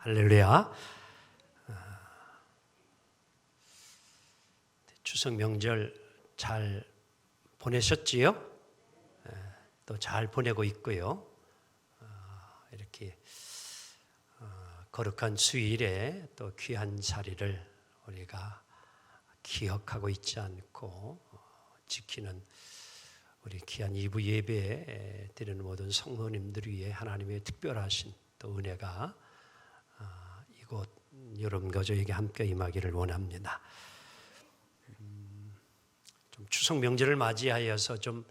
할렐루야. 추석 명절 잘 보내셨지요? 또 잘 보내고 있고요. 이렇게 거룩한 수일에 또 귀한 자리를 우리가 기억하고 있지 않고 지키는 우리 귀한 이부 예배 드리는 모든 성도님들 위해 하나님의 특별하신 또 은혜가 이곳 여러분 가족에게 함께 임하기를 원합니다. 좀 추석 명절을 맞이하여서 좀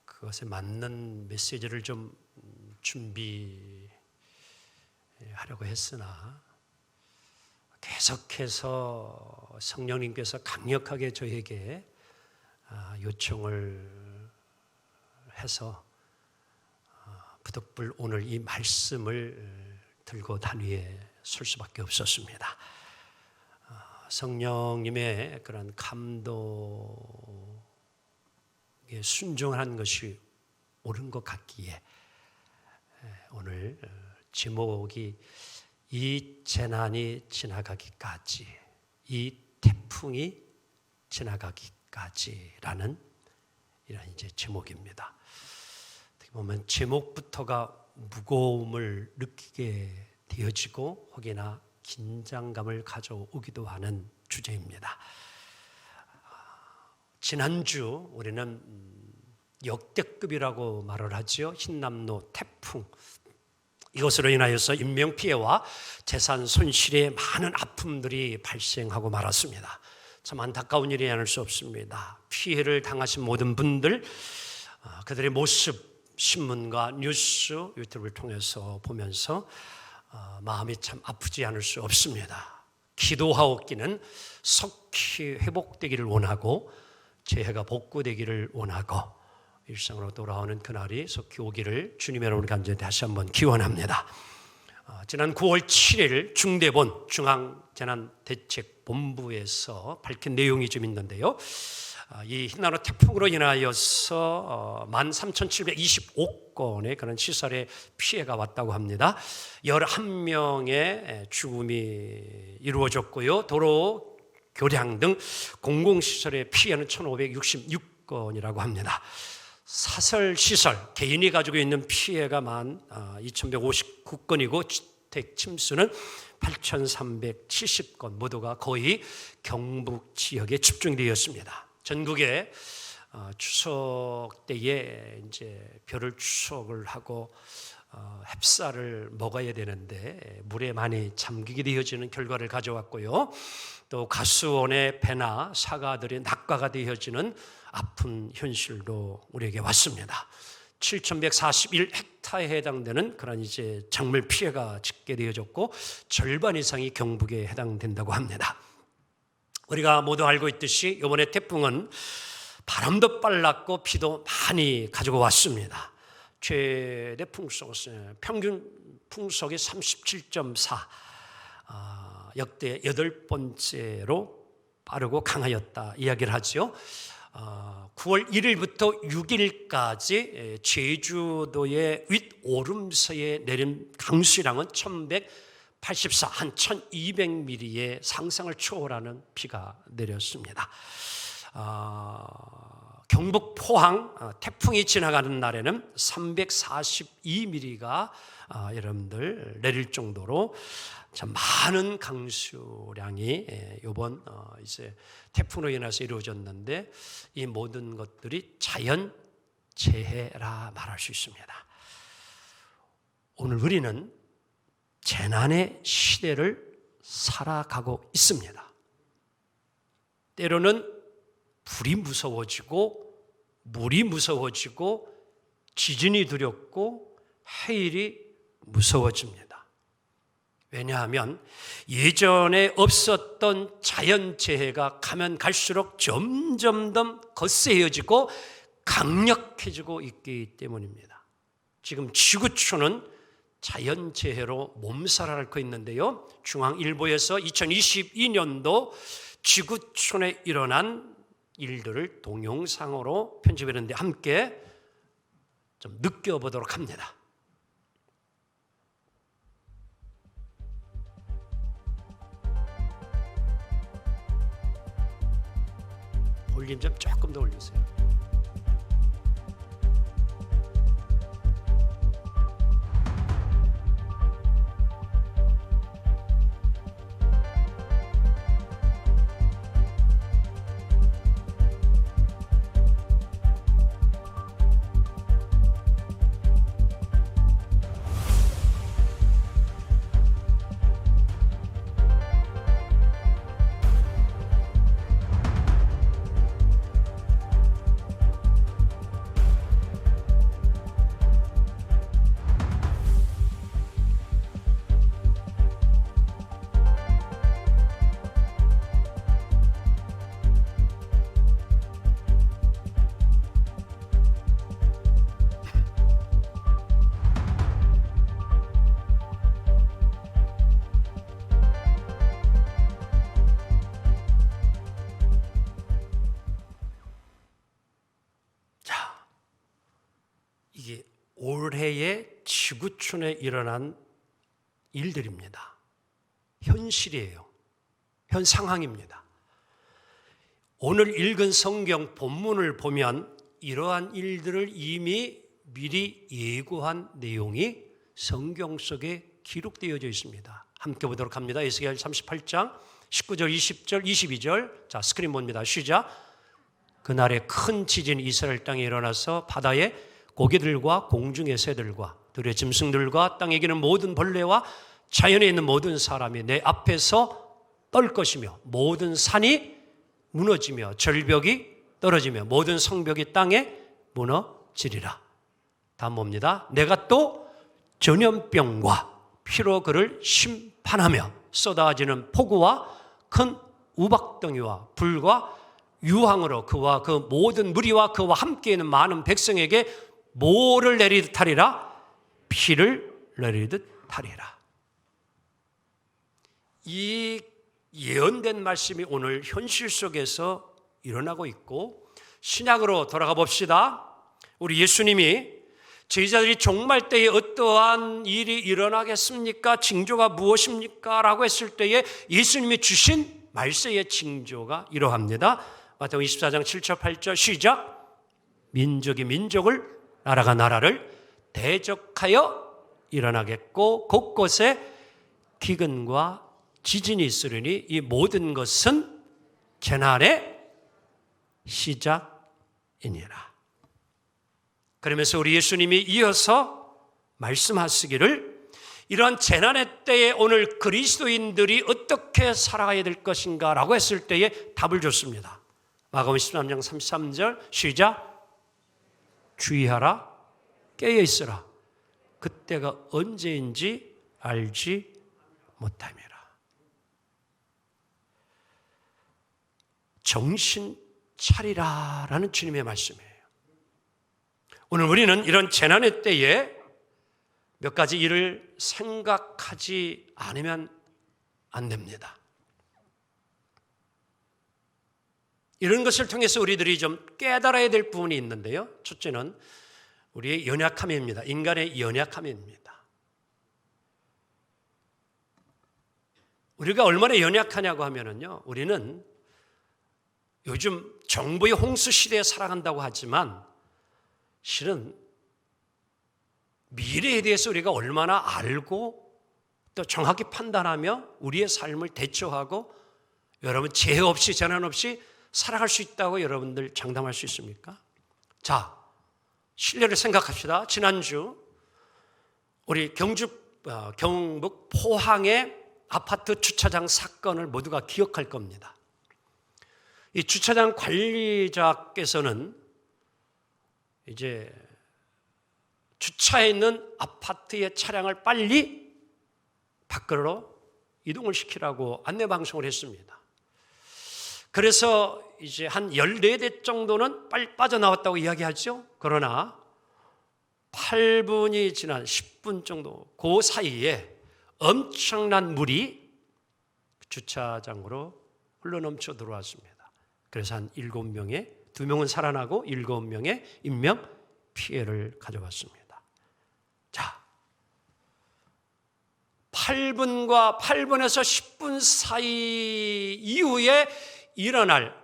그것에 맞는 메시지를 좀 준비하려고 했으나 계속해서 성령님께서 강력하게 저에게 요청을 해서 부득불 오늘 이 말씀을 들고 단위에 설 수밖에 없었습니다. 성령님의 그런 감동에 순종하는 것이 옳은 것 같기에 오늘 제목이 이 재난이 지나가기까지, 이 태풍이 지나가기까지라는 이런 이제 제목입니다. 어떻게 보면 제목부터가 무거움을 느끼게 되어지고 혹여나 긴장감을 가져오기도 하는 주제입니다. 지난주 우리는 역대급이라고 말을 하죠. 흰남노 태풍. 이것으로 인하여서 인명피해와 재산 손실에 많은 아픔들이 발생하고 말았습니다. 참 안타까운 일이 아닐 수 없습니다. 피해를 당하신 모든 분들, 그들의 모습, 신문과 뉴스, 유튜브를 통해서 보면서 마음이 참 아프지 않을 수 없습니다. 기도하옵기는 속히 회복되기를 원하고 재해가 복구되기를 원하고 일상으로 돌아오는 그날이 속히 오기를 주님의 이름으로 간절히 다시 한번 기원합니다. 지난 9월 7일 중대본 중앙재난대책본부에서 밝힌 내용이 좀 있는데요. 이 흰남노 태풍으로 인하여서 13,725건의 그런 시설에 피해가 왔다고 합니다. 11명의 죽음이 이루어졌고요. 도로, 교량 등 공공시설의 피해는 1,566건이라고 합니다. 사설시설, 개인이 가지고 있는 피해가 2,159건이고 주택 침수는 8,370건, 모두가 거의 경북 지역에 집중되었습니다. 전국에 추석 때에 이제 별을 추석을 하고 햅쌀을 먹어야 되는데 물에 많이 잠기게 되어지는 결과를 가져왔고요. 또 가수원의 배나 사과들이 낙과가 되어지는 아픈 현실도 우리에게 왔습니다. 7,141헥타에 해당되는 그런 이제 작물 피해가 집계되어졌고 절반 이상이 경북에 해당된다고 합니다. 우리가 모두 알고 있듯이 이번에 태풍은 바람도 빨랐고 비도 많이 가지고 왔습니다. 최대 풍속, 평균 풍속이 37.4, 역대 8번째로 빠르고 강하였다 이야기를 하죠. 9월 1일부터 6일까지 제주도의 윗오름서에 내린 강수량은 1,184, 한 1,200mm의 상상을 초월하는 비가 내렸습니다. 경북 포항 태풍이 지나가는 날에는 342mm가 여러분들 내릴 정도로 참 많은 강수량이 이번 이제 태풍으로 인해서 이루어졌는데 이 모든 것들이 자연 재해라 말할 수 있습니다. 오늘 우리는 재난의 시대를 살아가고 있습니다. 때로는 불이 무서워지고 물이 무서워지고 지진이 두렵고 해일이 무서워집니다. 왜냐하면 예전에 없었던 자연재해가 가면 갈수록 점점 더 거세어지고 강력해지고 있기 때문입니다. 지금 지구촌은 자연재해로 몸살을 앓고 있는데요. 중앙일보에서 2022년도 지구촌에 일어난 일들을 동영상으로 편집했는데 함께 좀 느껴보도록 합니다. 볼륨 좀 조금 더 올리세요. 이게 올해의 지구촌에 일어난 일들입니다. 현실이에요. 현 상황입니다. 오늘 읽은 성경 본문을 보면 이러한 일들을 이미 미리 예고한 내용이 성경 속에 기록되어져 있습니다. 함께 보도록 합니다. 에스겔 38장 19절, 20절, 22절. 자, 스크린 봅니다. 시작. 그날에 큰 지진이 이스라엘 땅에 일어나서 바다에 고기들과 공중의 새들과 들의 짐승들과 땅에 기는 모든 벌레와 자연에 있는 모든 사람이 내 앞에서 떨 것이며 모든 산이 무너지며 절벽이 떨어지며 모든 성벽이 땅에 무너지리라. 다음 봅니다. 내가 또 전염병과 피로 그를 심판하며 쏟아지는 폭우와 큰 우박덩이와 불과 유황으로 그와 그 모든 무리와 그와 함께 있는 많은 백성에게 뭐를 내리듯 하리라? 피를 내리듯 하리라. 이 예언된 말씀이 오늘 현실 속에서 일어나고 있고, 신약으로 돌아가 봅시다. 우리 예수님이 제자들이 종말 때에 어떠한 일이 일어나겠습니까? 징조가 무엇입니까? 라고 했을 때에 예수님이 주신 말세의 징조가 이러합니다. 마태복음 24장 7절 8절 시작. 민족이 민족을 나라가 나라를 대적하여 일어나겠고 곳곳에 기근과 지진이 있으리니 이 모든 것은 재난의 시작이니라. 그러면서 우리 예수님이 이어서 말씀하시기를 이러한 재난의 때에 오늘 그리스도인들이 어떻게 살아가야 될 것인가 라고 했을 때에 답을 줬습니다. 마가복음 13장 33절 시작. 주의하라, 깨어있으라. 그때가 언제인지 알지 못함이라. 정신 차리라라는 주님의 말씀이에요. 오늘 우리는 이런 재난의 때에 몇 가지 일을 생각하지 않으면 안 됩니다. 이런 것을 통해서 우리들이 좀 깨달아야 될 부분이 있는데요. 첫째는 우리의 연약함입니다. 인간의 연약함입니다. 우리가 얼마나 연약하냐고 하면요, 우리는 요즘 정보의 홍수 시대에 살아간다고 하지만 실은 미래에 대해서 우리가 얼마나 알고 또 정확히 판단하며 우리의 삶을 대처하고 여러분 재해 없이 재난 없이 살아갈 수 있다고 여러분들 장담할 수 있습니까? 자, 신뢰를 생각합시다. 지난주 우리 경북 포항의 아파트 주차장 사건을 모두가 기억할 겁니다. 이 주차장 관리자께서는 이제 주차해 있는 아파트의 차량을 빨리 밖으로 이동을 시키라고 안내방송을 했습니다. 그래서 이제 한 14대 정도는 빨리 빠져나왔다고 이야기하죠. 그러나 8분이 지난 10분 정도 그 사이에 엄청난 물이 주차장으로 흘러넘쳐 들어왔습니다. 그래서 한 7명의 2명은 살아나고 7명의 인명 피해를 가져왔습니다. 자, 8분에서 10분 사이 이후에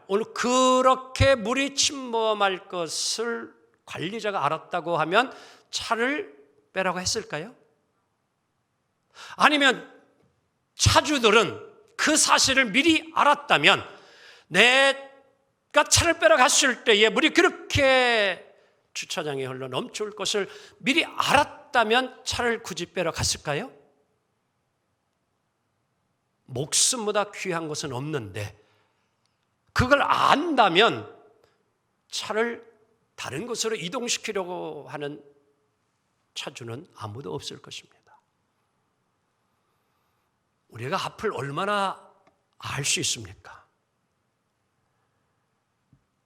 오늘 그렇게 물이 침범할 것을 관리자가 알았다고 하면 차를 빼라고 했을까요? 아니면 차주들은 그 사실을 미리 알았다면 내가 차를 빼러 갔을 때에 물이 그렇게 주차장에 흘러 넘쳐올 것을 미리 알았다면 차를 굳이 빼러 갔을까요? 목숨보다 귀한 것은 없는데 그걸 안다면 차를 다른 곳으로 이동시키려고 하는 차주는 아무도 없을 것입니다. 우리가 앞을 얼마나 알 수 있습니까?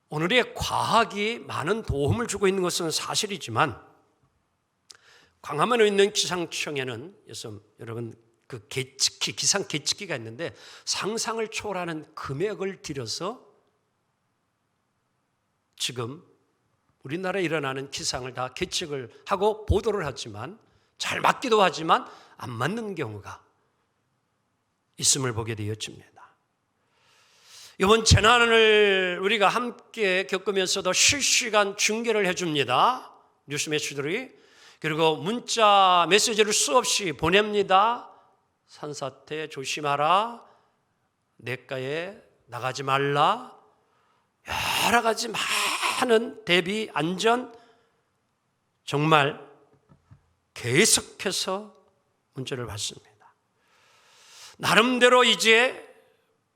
오늘의 과학이 많은 도움을 주고 있는 것은 사실이지만 광화문에 있는 기상청에는 여러분 그 기상 계측기가 있는데 상상을 초월하는 금액을 들여서 지금 우리나라에 일어나는 기상을 다 계측을 하고 보도를 하지만 잘 맞기도 하지만 안 맞는 경우가 있음을 보게 되었습니다. 이번 재난을 우리가 함께 겪으면서도 실시간 중계를 해줍니다. 뉴스 매체들이. 그리고 문자 메시지를 수없이 보냅니다. 산사태 조심하라, 내과에 나가지 말라, 여러 가지 많은 대비 안전 정말 계속해서 문자를 받습니다. 나름대로 이제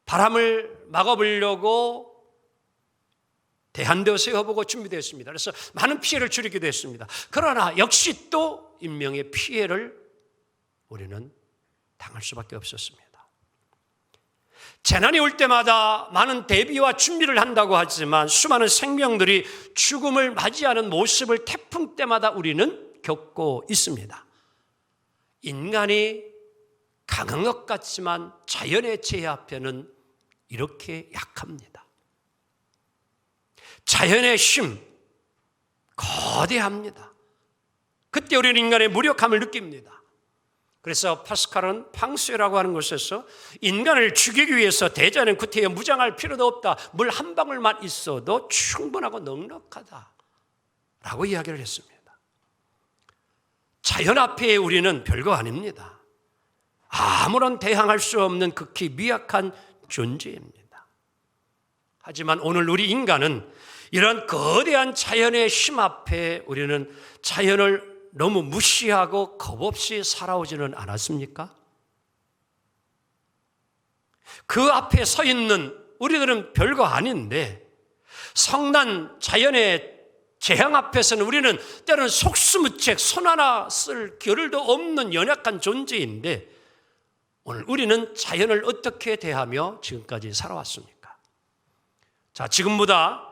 바람을 막아보려고 대한되어 세워보고 준비되었습니다. 그래서 많은 피해를 줄이기도 했습니다. 그러나 역시 또 인명의 피해를 우리는 당할 수밖에 없었습니다. 재난이 올 때마다 많은 대비와 준비를 한다고 하지만 수많은 생명들이 죽음을 맞이하는 모습을 태풍 때마다 우리는 겪고 있습니다. 인간이 강한 것 같지만 자연의 재해 앞에는 이렇게 약합니다. 자연의 힘 거대합니다. 그때 우리는 인간의 무력함을 느낍니다. 그래서 파스칼은 팡스라고 하는 곳에서 인간을 죽이기 위해서 대자는 구태여 무장할 필요도 없다. 물 한 방울만 있어도 충분하고 넉넉하다 라고 이야기를 했습니다. 자연 앞에 우리는 별거 아닙니다. 아무런 대항할 수 없는 극히 미약한 존재입니다. 하지만 오늘 우리 인간은 이런 거대한 자연의 힘 앞에 우리는 자연을 너무 무시하고 겁없이 살아오지는 않았습니까? 그 앞에 서 있는 우리들은 별거 아닌데 성난 자연의 재앙 앞에서는 우리는 때로는 속수무책 손 하나 쓸 겨를도 없는 연약한 존재인데 오늘 우리는 자연을 어떻게 대하며 지금까지 살아왔습니까? 자, 지금보다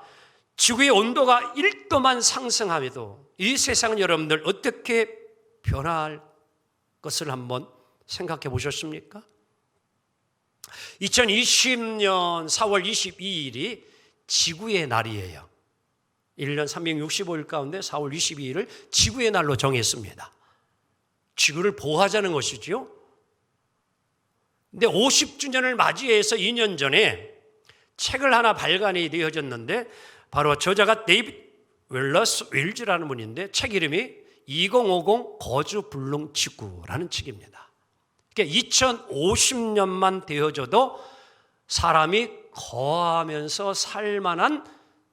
지구의 온도가 1도만 상승함에도 이 세상은 여러분들 어떻게 변할 것을 한번 생각해 보셨습니까? 2020년 4월 22일이 지구의 날이에요. 1년 365일 가운데 4월 22일을 지구의 날로 정했습니다. 지구를 보호하자는 것이죠. 근데 50주년을 맞이해서 2년 전에 책을 하나 발간이 되어졌는데 바로 저자가 데이비드 웰러스 윌즈라는 분인데 책 이름이 2050 거주 불능 지구라는 책입니다. 그러니까 2050년만 되어져도 사람이 거하면서 살만한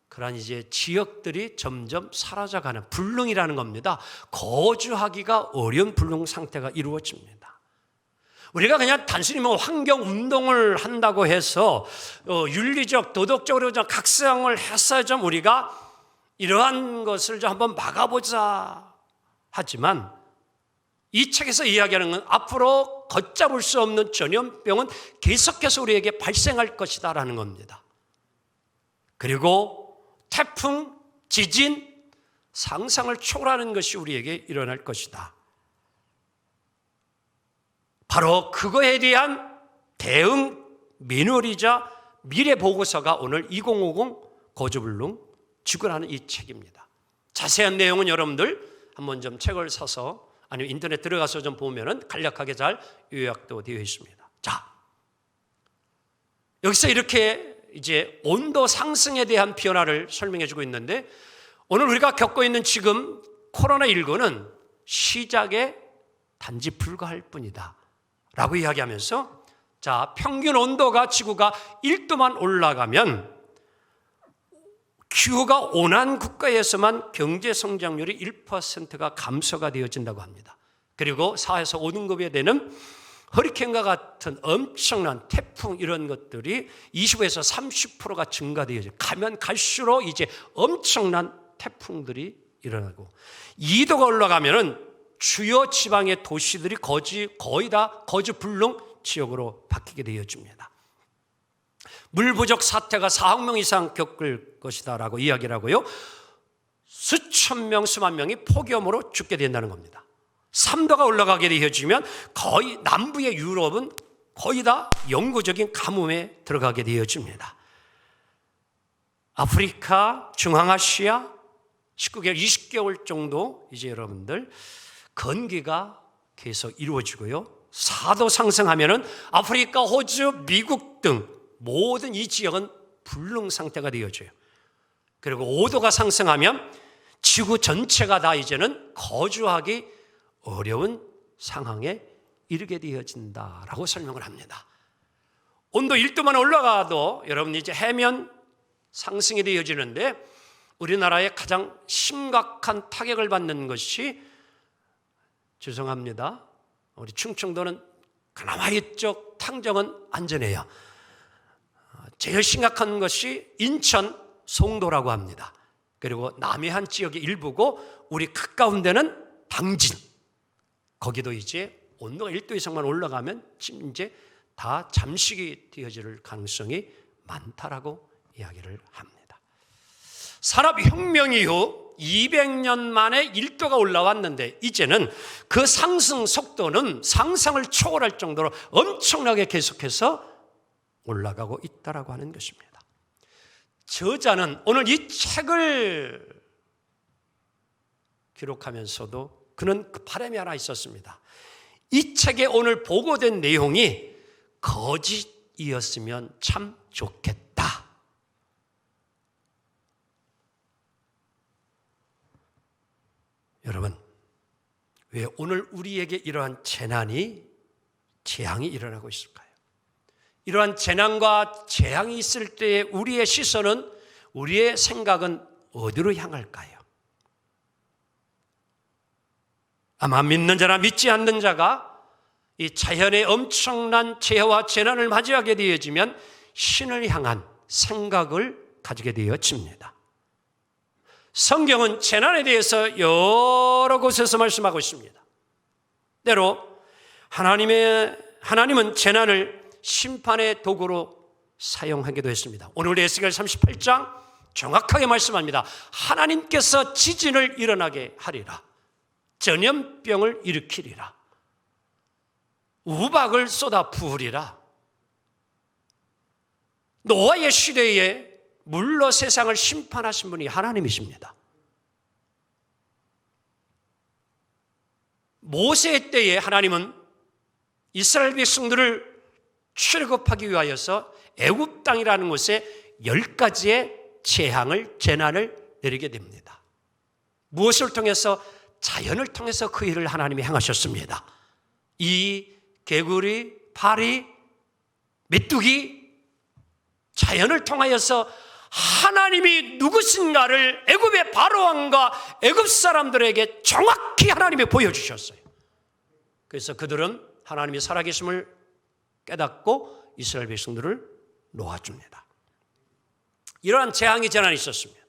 그런 이제 지역들이 점점 사라져가는 불능이라는 겁니다. 거주하기가 어려운 불능 상태가 이루어집니다. 우리가 그냥 단순히 환경 운동을 한다고 해서 윤리적, 도덕적으로 좀 각성을 해서 좀 우리가 이러한 것을 좀 한번 막아보자 하지만 이 책에서 이야기하는 건 앞으로 걷잡을 수 없는 전염병은 계속해서 우리에게 발생할 것이다라는 겁니다. 그리고 태풍, 지진, 상상을 초월하는 것이 우리에게 일어날 것이다. 바로 그거에 대한 대응 매뉴얼이자 미래 보고서가 오늘 2050 거주불능 지구라는 이 책입니다. 자세한 내용은 여러분들 한번 좀 책을 사서 아니면 인터넷 들어가서 좀 보면은 간략하게 잘 요약도 되어 있습니다. 자, 여기서 이렇게 이제 온도 상승에 대한 변화를 설명해 주고 있는데, 오늘 우리가 겪고 있는 지금 코로나19는 시작에 단지 불과할 뿐이다 라고 이야기하면서, 자, 평균 온도가 지구가 1도만 올라가면 기후가 온화한 국가에서만 경제 성장률이 1%가 감소가 되어진다고 합니다. 그리고 4에서 5등급에 되는 허리케인과 같은 엄청난 태풍 이런 것들이 25에서 30%가 증가되어져 가면 갈수록 이제 엄청난 태풍들이 일어나고, 2도가 올라가면은 주요 지방의 도시들이 거의 다 거주불능 지역으로 바뀌게 되어집니다. 물 부족 사태가 4억 명 이상 겪을 것이다 라고 이야기를 하고요, 수천 명 수만 명이 폭염으로 죽게 된다는 겁니다. 3도가 올라가게 되어지면 거의 남부의 유럽은 거의 다 영구적인 가뭄에 들어가게 되어집니다. 아프리카, 중앙아시아 19개월, 20개월 정도 이제 여러분들 건기가 계속 이루어지고요, 4도 상승하면은 아프리카, 호주, 미국 등 모든 이 지역은 불능 상태가 되어져요. 그리고 5도가 상승하면 지구 전체가 다 이제는 거주하기 어려운 상황에 이르게 되어진다라고 설명을 합니다. 온도 1도만 올라가도 여러분 이제 해면 상승이 되어지는데, 우리나라의 가장 심각한 타격을 받는 것이, 죄송합니다, 우리 충청도는 그나마 이쪽 탕정은 안전해요. 제일 심각한 것이 인천 송도라고 합니다. 그리고 남해안 지역의 일부고, 우리 가까운 데는 당진, 거기도 이제 온도가 1도 이상만 올라가면 이제 다 잠식이 되어질 가능성이 많다라고 이야기를 합니다. 산업혁명 이후 200년 만에 1도가 올라왔는데, 이제는 그 상승 속도는 상상을 초월할 정도로 엄청나게 계속해서 올라가고 있다라고 하는 것입니다. 저자는 오늘 이 책을 기록하면서도 그는 그 바람이 하나 있었습니다. 이 책에 오늘 보고된 내용이 거짓이었으면 참 좋겠다. 여러분, 왜 오늘 우리에게 이러한 재앙이 일어나고 있을까요? 이러한 재난과 재앙이 있을 때에 우리의 시선은, 우리의 생각은 어디로 향할까요? 아마 믿는 자나 믿지 않는 자가 이 자연의 엄청난 재해와 재난을 맞이하게 되어지면 신을 향한 생각을 가지게 되어집니다. 성경은 재난에 대해서 여러 곳에서 말씀하고 있습니다. 때로 하나님은 재난을 심판의 도구로 사용하기도 했습니다. 오늘 에스겔 38장 정확하게 말씀합니다. 하나님께서 지진을 일어나게 하리라, 전염병을 일으키리라, 우박을 쏟아 부으리라. 노아의 시대에 물로 세상을 심판하신 분이 하나님이십니다. 모세의 때에 하나님은 이스라엘 백성들을 출애굽하기 위하여서 애굽 땅이라는 곳에 10가지의 재난을 내리게 됩니다. 무엇을 통해서? 자연을 통해서 그 일을 하나님이 행하셨습니다. 이 개구리, 파리, 메뚜기, 자연을 통하여서 하나님이 누구신가를 애굽의 바로왕과 애굽 사람들에게 정확히 하나님이 보여주셨어요. 그래서 그들은 하나님이 살아계심을 깨닫고 이스라엘 백성들을 놓아줍니다. 이러한 재난이 있었습니다.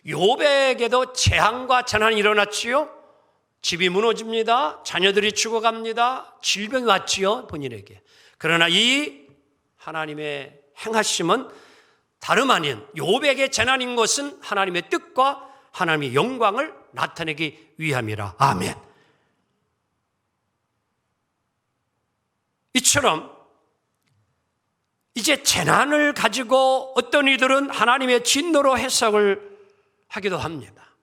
욥에게도 재앙과 재난이 일어났지요. 집이 무너집니다. 자녀들이 죽어갑니다. 질병이 왔지요, 본인에게. 그러나 이 하나님의 행하심은 다름 아닌, 욥에게 재난인 것은 하나님의 뜻과 하나님의 영광을 나타내기 위함이라. 아멘. 이처럼 이제 재난을 가지고 어떤 이들은 하나님의 진노로 해석을 하기도 합니다.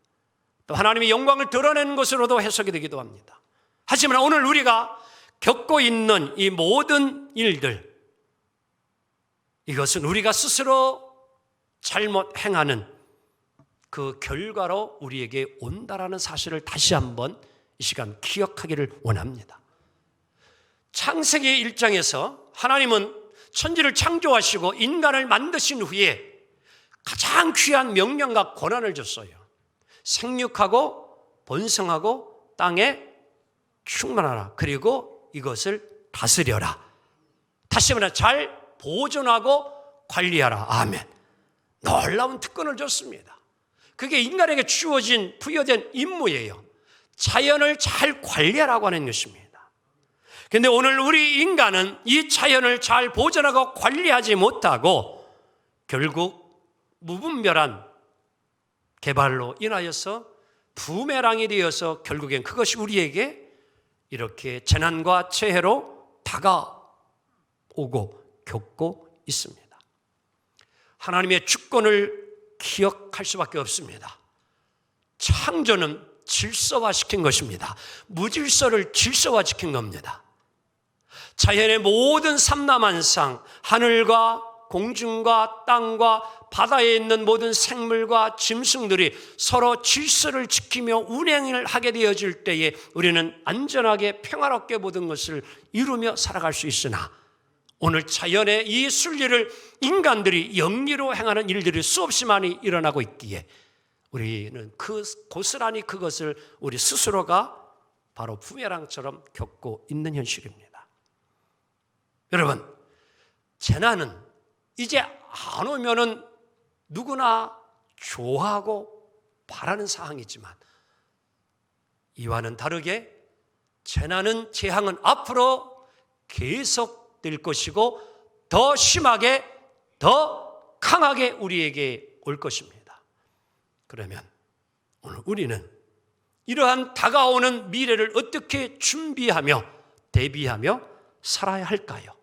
또 하나님의 영광을 드러내는 것으로도 해석이 되기도 합니다. 하지만 오늘 우리가 겪고 있는 이 모든 일들, 이것은 우리가 스스로 잘못 행하는 그 결과로 우리에게 온다라는 사실을 다시 한번 이 시간 기억하기를 원합니다. 창세기 1장에서 하나님은 천지를 창조하시고 인간을 만드신 후에 가장 귀한 명령과 권한을 줬어요. 생육하고 번성하고 땅에 충만하라. 그리고 이것을 다스려라. 다시 말해 잘 보존하고 관리하라. 아멘. 놀라운 특권을 줬습니다. 그게 인간에게 주어진 부여된 임무예요. 자연을 잘 관리하라고 하는 것입니다. 그런데 오늘 우리 인간은 이 자연을 잘 보존하고 관리하지 못하고 결국 무분별한 개발로 인하여서 부메랑이 되어서 결국엔 그것이 우리에게 이렇게 재난과 재해로 다가오고 겪고 있습니다. 하나님의 주권을 기억할 수밖에 없습니다. 창조는 질서화시킨 것입니다. 무질서를 질서화시킨 겁니다. 자연의 모든 삼라만상, 하늘과 공중과 땅과 바다에 있는 모든 생물과 짐승들이 서로 질서를 지키며 운행을 하게 되어질 때에 우리는 안전하게 평화롭게 모든 것을 이루며 살아갈 수 있으나 오늘 자연의 이 순리를 인간들이 영리로 행하는 일들이 수없이 많이 일어나고 있기에 우리는 고스란히 그것을 우리 스스로가 바로 부메랑처럼 겪고 있는 현실입니다. 여러분, 재난은 이제 안 오면은 누구나 좋아하고 바라는 사항이지만 이와는 다르게 재앙은 앞으로 계속될 것이고 더 심하게 더 강하게 우리에게 올 것입니다. 그러면 오늘 우리는 이러한 다가오는 미래를 어떻게 준비하며 대비하며 살아야 할까요?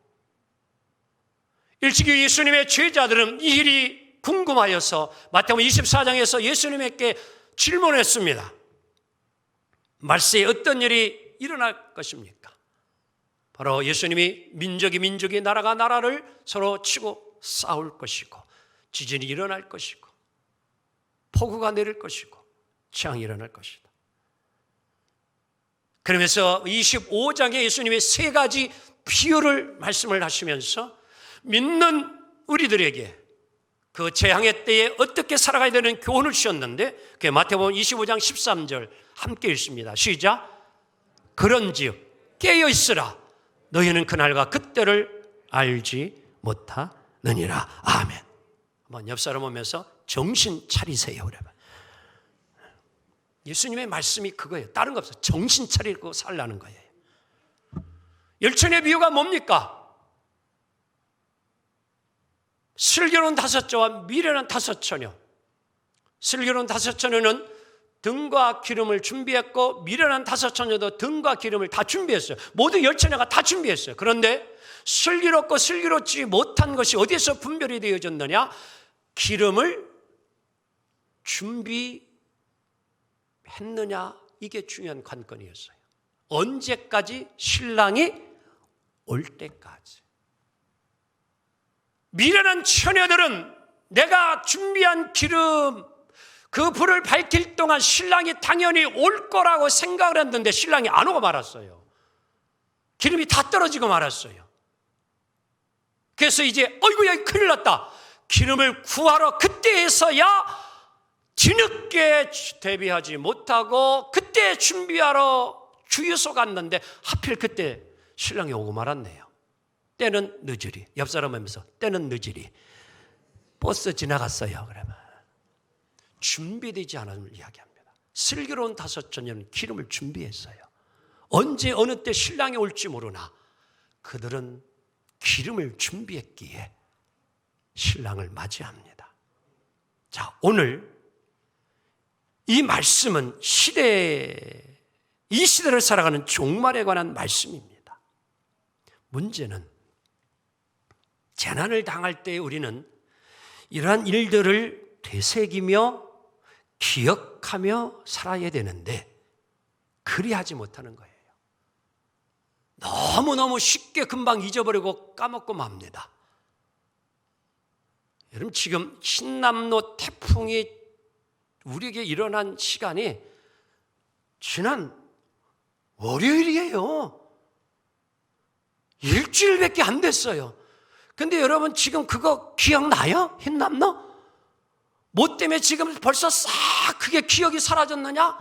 일찍이 예수님의 제자들은 이 일이 궁금하여서 마태복음 24장에서 예수님께 질문했습니다. 말세에 어떤 일이 일어날 것입니까? 바로 예수님이 민족이 나라가 나라를 서로 치고 싸울 것이고 지진이 일어날 것이고 폭우가 내릴 것이고 재앙이 일어날 것이다. 그러면서 25장에 예수님이 세 가지 비유를 말씀을 하시면서 믿는 우리들에게 그 재앙의 때에 어떻게 살아가야 되는 교훈을 주셨는데 그게 마태복음 25장 13절 함께 읽습니다. 시작. 그런즉 깨어 있으라. 너희는 그날과 그때를 알지 못하느니라. 아멘. 한번 옆 사람 오면서 정신 차리세요. 여러분. 예수님의 말씀이 그거예요. 다른 거 없어요. 정신 차리고 살라는 거예요. 열천의 비유가 뭡니까? 슬기로운 5처와 미련한 5처녀. 슬기로운 5처녀는 등과 기름을 준비했고 미련한 5처녀도 등과 기름을 다 준비했어요. 모두 10처녀가 다 준비했어요. 그런데 슬기롭고 슬기롭지 못한 것이 어디서 분별이 되어졌느냐? 기름을 준비했느냐? 이게 중요한 관건이었어요. 언제까지? 신랑이 올 때까지. 미련한 처녀들은 내가 준비한 기름, 그 불을 밝힐 동안 신랑이 당연히 올 거라고 생각을 했는데 신랑이 안 오고 말았어요. 기름이 다 떨어지고 말았어요. 그래서 이제 어이구야 큰일 났다. 기름을 구하러 그때에서야 뒤늦게 대비하지 못하고 그때 준비하러 주유소 갔는데 하필 그때 신랑이 오고 말았네요. 때는 늦으리. 옆 사람 하면서 때는 늦으리. 버스 지나갔어요. 그러면 준비되지 않은 이야기합니다. 슬기로운 5처녀는 기름을 준비했어요. 언제 어느 때 신랑이 올지 모르나 그들은 기름을 준비했기에 신랑을 맞이합니다. 자, 오늘 이 말씀은 이 시대를 살아가는 종말에 관한 말씀입니다. 문제는 재난을 당할 때 우리는 이러한 일들을 되새기며 기억하며 살아야 되는데 그리하지 못하는 거예요. 너무너무 쉽게 금방 잊어버리고 까먹고 맙니다. 여러분 지금 흰남노 태풍이 우리에게 일어난 시간이 지난 월요일이에요. 일주일밖에 안 됐어요. 근데 여러분 지금 그거 기억나요? 흰남노? 뭐 때문에 지금 벌써 싹 그게 기억이 사라졌느냐?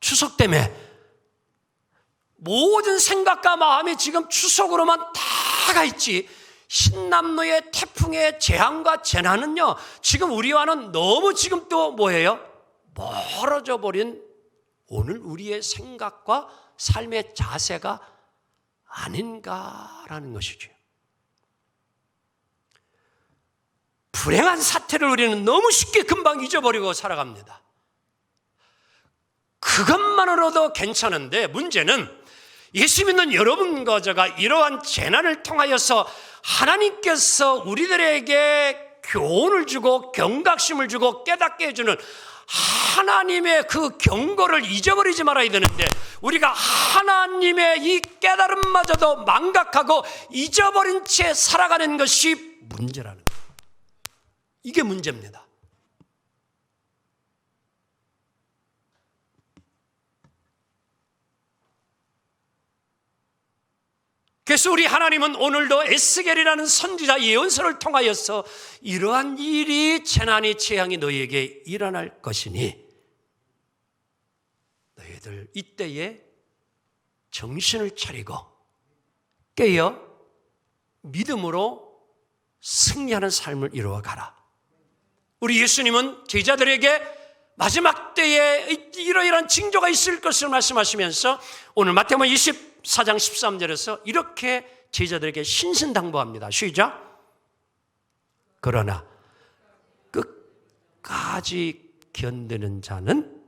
추석 때문에. 모든 생각과 마음이 지금 추석으로만 다 가 있지. 흰남노의 태풍의 재앙과 재난은요, 지금 우리와는 너무 지금 또 뭐예요? 멀어져 버린 오늘 우리의 생각과 삶의 자세가 아닌가라는 것이죠. 불행한 사태를 우리는 너무 쉽게 금방 잊어버리고 살아갑니다. 그것만으로도 괜찮은데 문제는 예수 믿는 여러분과 제가 이러한 재난을 통하여서 하나님께서 우리들에게 교훈을 주고 경각심을 주고 깨닫게 해주는 하나님의 그 경고를 잊어버리지 말아야 되는데, 우리가 하나님의 이 깨달음마저도 망각하고 잊어버린 채 살아가는 것이 문제라는 거예요. 이게 문제입니다. 그래서 우리 하나님은 오늘도 에스겔이라는 선지자 예언서를 통하여서 이러한 일이, 재난이, 재앙이 너희에게 일어날 것이니 너희들 이때에 정신을 차리고 깨어 믿음으로 승리하는 삶을 이루어 가라. 우리 예수님은 제자들에게 마지막 때에 이러이러한 징조가 있을 것을 말씀하시면서 오늘 마태복음 24장 13절에서 이렇게 제자들에게 신신당부합니다. 시작. 그러나 끝까지 견디는 자는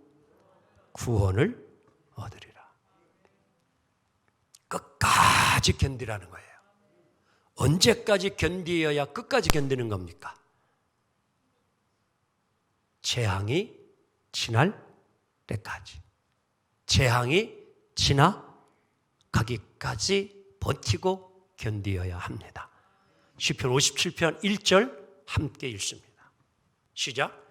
구원을 얻으리라. 끝까지 견디라는 거예요. 언제까지 견디어야 끝까지 견디는 겁니까? 재앙이 지날 때까지. 재앙이 지나가기까지 버티고 견디어야 합니다. 시편 57편 1절 함께 읽습니다. 시작.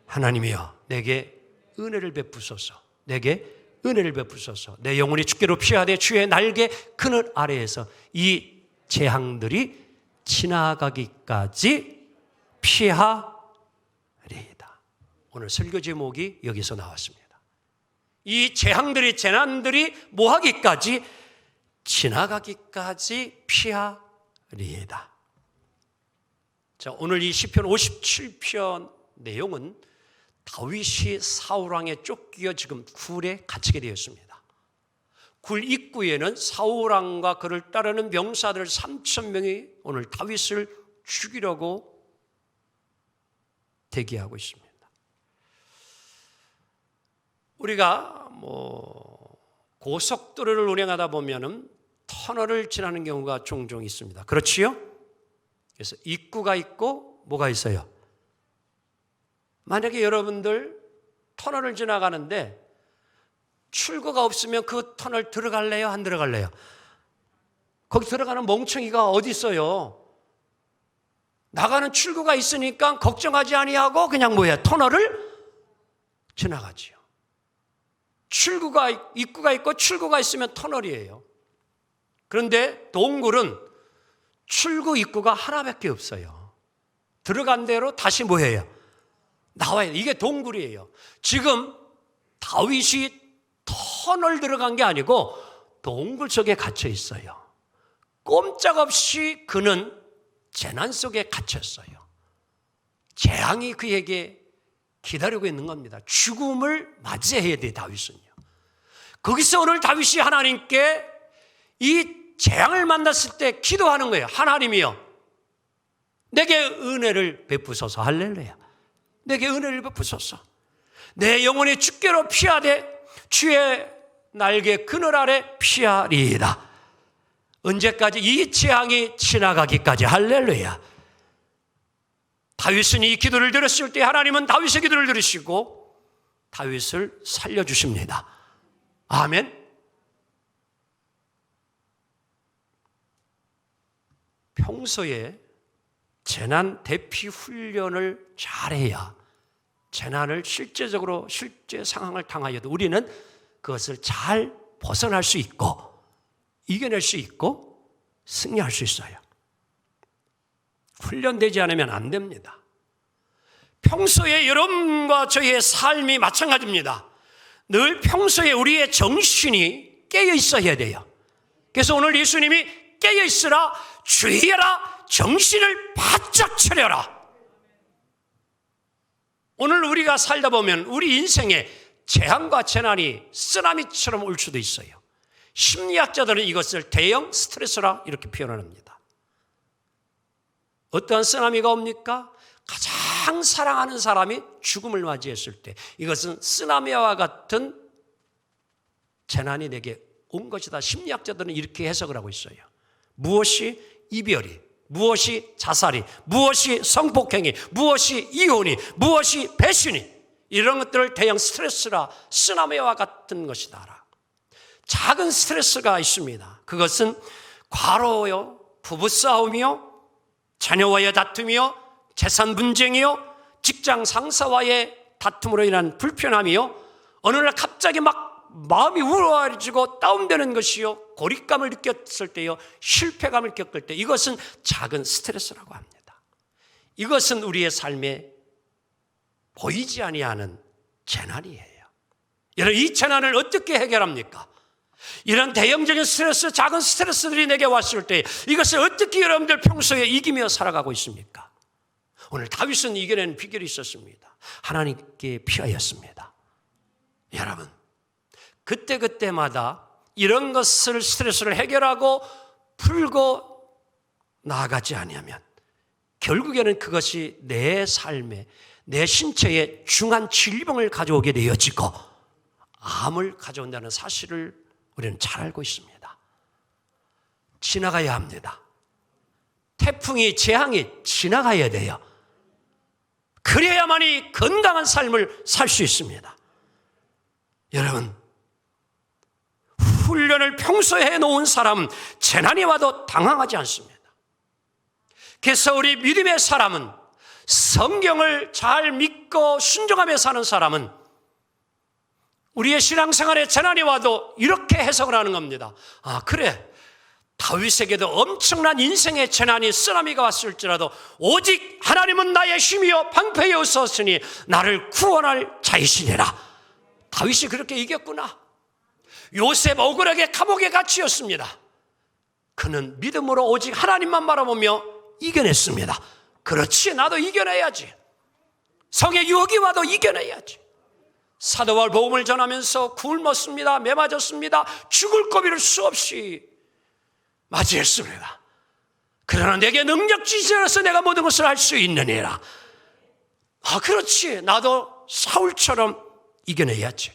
하나님이여 내게 은혜를 베푸소서. 내게 은혜를 베푸소서. 내 영혼이 주께로 피하되 주의 날개 그늘 아래에서 이 재앙들이 지나가기까지 피하리이다. 오늘 설교 제목이 여기서 나왔습니다. 이 재앙들이, 재난들이 뭐하기까지? 지나가기까지 피하리이다. 자, 오늘 이 시편 57편 내용은 다윗이 사울왕에 쫓겨 지금 굴에 갇히게 되었습니다. 굴 입구에는 사울왕과 그를 따르는 병사들 3,000명이 오늘 다윗을 죽이려고 대기하고 있습니다. 우리가 고속도로를 운행하다 보면은 터널을 지나는 경우가 종종 있습니다. 그렇지요? 그래서 입구가 있고 뭐가 있어요? 만약에 여러분들 터널을 지나가는데 출구가 없으면 그 터널 들어갈래요? 안 들어갈래요? 거기 들어가는 멍청이가 어디 있어요? 나가는 출구가 있으니까 걱정하지 아니하고 그냥 터널을 지나가지요. 입구가 있고 출구가 있으면 터널이에요. 그런데 동굴은 출구, 입구가 하나밖에 없어요. 들어간 대로 다시 나와야 돼요. 이게 동굴이에요. 지금 다윗이 터널 들어간 게 아니고 동굴 속에 갇혀 있어요. 꼼짝없이 그는 재난 속에 갇혔어요. 재앙이 그에게 기다리고 있는 겁니다. 죽음을 맞이해야 돼, 다윗은요. 거기서 오늘 다윗이 하나님께 이 재앙을 만났을 때 기도하는 거예요. 하나님이여, 내게 은혜를 베푸소서. 할렐루야. 내게 은혜를 베푸소서. 내 영혼이 주께로 피하되 주의 날개 그늘 아래 피하리이다. 언제까지? 이 재앙이 지나가기까지. 할렐루야. 다윗은 이 기도를 들었을 때 하나님은 다윗의 기도를 들으시고 다윗을 살려주십니다. 아멘. 평소에 재난 대피 훈련을 잘해야 재난을 실제적으로 실제 상황을 당하여도 우리는 그것을 잘 벗어날 수 있고 이겨낼 수 있고 승리할 수 있어요. 훈련되지 않으면 안 됩니다. 평소에 여러분과 저의 삶이 마찬가지입니다. 늘 평소에 우리의 정신이 깨어 있어야 돼요. 그래서 오늘 예수님이 깨어 있으라, 주의하라, 정신을 바짝 차려라. 오늘 우리가 살다 보면 우리 인생에 재앙과 재난이 쓰나미처럼 올 수도 있어요. 심리학자들은 이것을 대형 스트레스라 이렇게 표현을 합니다. 어떠한 쓰나미가 옵니까? 가장 사랑하는 사람이 죽음을 맞이했을 때 이것은 쓰나미와 같은 재난이 내게 온 것이다. 심리학자들은 이렇게 해석을 하고 있어요. 무엇이 이별이, 무엇이 자살이, 무엇이 성폭행이, 무엇이 이혼이, 무엇이 배신이, 이런 것들을 대형 스트레스라 쓰나미와 같은 것이다. 작은 스트레스가 있습니다. 그것은 과로요, 부부싸움이요, 자녀와의 다툼이요, 재산 분쟁이요, 직장 상사와의 다툼으로 인한 불편함이요, 어느 날 갑자기 막 마음이 우울해지고 다운되는 것이요, 고립감을 느꼈을 때요, 실패감을 겪을 때, 이것은 작은 스트레스라고 합니다. 이것은 우리의 삶에 보이지 아니하는 재난이에요. 여러분, 이 재난을 어떻게 해결합니까? 이런 대형적인 스트레스, 작은 스트레스들이 내게 왔을 때 이것을 어떻게 여러분들 평소에 이기며 살아가고 있습니까? 오늘 다윗은 이겨낸 비결이 있었습니다. 하나님께 피하였습니다. 여러분, 그때마다 이런 것을 스트레스를 해결하고 풀고 나아가지 않으면 결국에는 그것이 내 삶에, 내 신체에 중한 질병을 가져오게 되어지고 암을 가져온다는 사실을 우리는 잘 알고 있습니다. 지나가야 합니다. 태풍이, 재앙이 지나가야 돼요. 그래야만이 건강한 삶을 살 수 있습니다. 여러분, 훈련을 평소에 해놓은 사람은 재난이 와도 당황하지 않습니다. 그래서 우리 믿음의 사람은, 성경을 잘 믿고 순종하며 사는 사람은 우리의 신앙생활에 재난이 와도 이렇게 해석을 하는 겁니다. 아, 그래, 다윗에게도 엄청난 인생의 재난이, 쓰나미가 왔을지라도 오직 하나님은 나의 힘이요 방패였으니 나를 구원할 자이시니라. 다윗이 그렇게 이겼구나. 요셉 억울하게 감옥에 갇히었습니다. 그는 믿음으로 오직 하나님만 바라보며 이겨냈습니다. 그렇지, 나도 이겨내야지. 성의 유혹이 와도 이겨내야지. 사도 바울 복음을 전하면서 굶었습니다, 매맞았습니다, 죽을 고비를 수없이 맞이했습니다. 그러나 내게 능력 주시어서 내가 모든 것을 할 수 있느니라. 아, 그렇지, 나도 사울처럼 이겨내야지.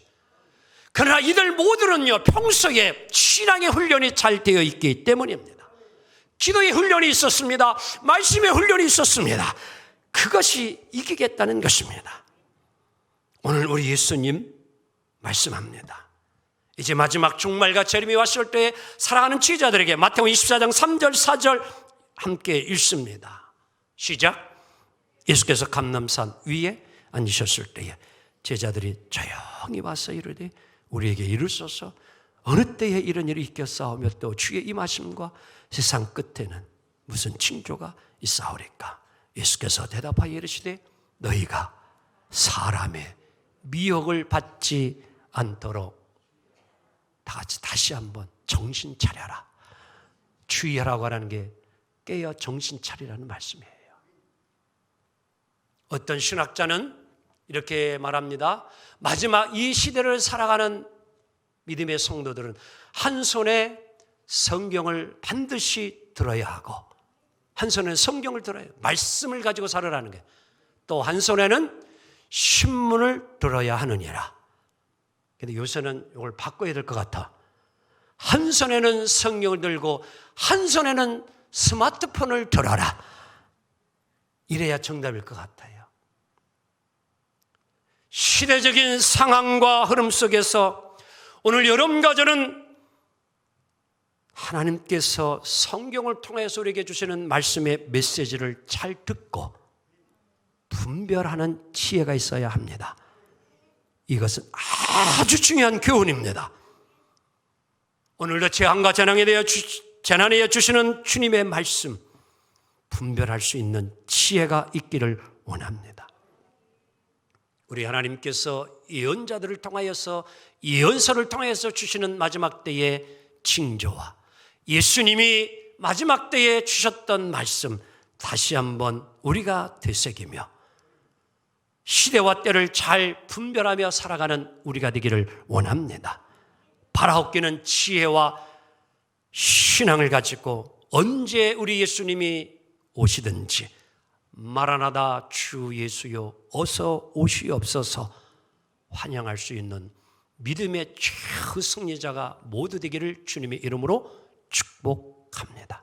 그러나 이들 모두는요, 평소에 신앙의 훈련이 잘 되어 있기 때문입니다. 기도의 훈련이 있었습니다. 말씀의 훈련이 있었습니다. 그것이 이기겠다는 것입니다. 오늘 우리 예수님 말씀합니다. 이제 마지막 종말과 재림이 왔을 때 사랑하는 제자들에게 마태복음 24장 3절 4절 함께 읽습니다. 시작. 예수께서 감람산 위에 앉으셨을 때에 제자들이 조용히 와서 이르되 우리에게 이르소서 어느 때에 이런 일이 있겠사오며 또 주의 임하심과 세상 끝에는 무슨 징조가 있사오리까. 예수께서 대답하여 이르시되 너희가 사람의 미혹을 받지 않도록 다 같이 다시 한번 정신 차려라. 주의하라고 하는 게 깨어 정신 차리라는 말씀이에요. 어떤 신학자는 이렇게 말합니다. 마지막 이 시대를 살아가는 믿음의 성도들은 한 손에 성경을 반드시 들어야 하고, 한 손에는 성경을 들어야 해요. 말씀을 가지고 살아라는 게. 또 한 손에는 신문을 들어야 하느니라. 근데 요새는 이걸 바꿔야 될 것 같아. 한 손에는 성경을 들고 한 손에는 스마트폰을 들어라. 이래야 정답일 것 같아요. 시대적인 상황과 흐름 속에서 오늘 여러분과 저는 하나님께서 성경을 통해서 우리에게 주시는 말씀의 메시지를 잘 듣고 분별하는 지혜가 있어야 합니다. 이것은 아주 중요한 교훈입니다. 오늘도 재앙과 재난에 대해 주시는 주님의 말씀, 분별할 수 있는 지혜가 있기를 원합니다. 우리 하나님께서 예언자들을 통하여서 예언서를 통해서 주시는 마지막 때의 징조와 예수님이 마지막 때에 주셨던 말씀 다시 한번 우리가 되새기며 시대와 때를 잘 분별하며 살아가는 우리가 되기를 원합니다. 바라옵기는 지혜와 신앙을 가지고 언제 우리 예수님이 오시든지 마라나다 주 예수여 어서 오시옵소서 환영할 수 있는 믿음의 최후 승리자가 모두 되기를 주님의 이름으로 축복합니다.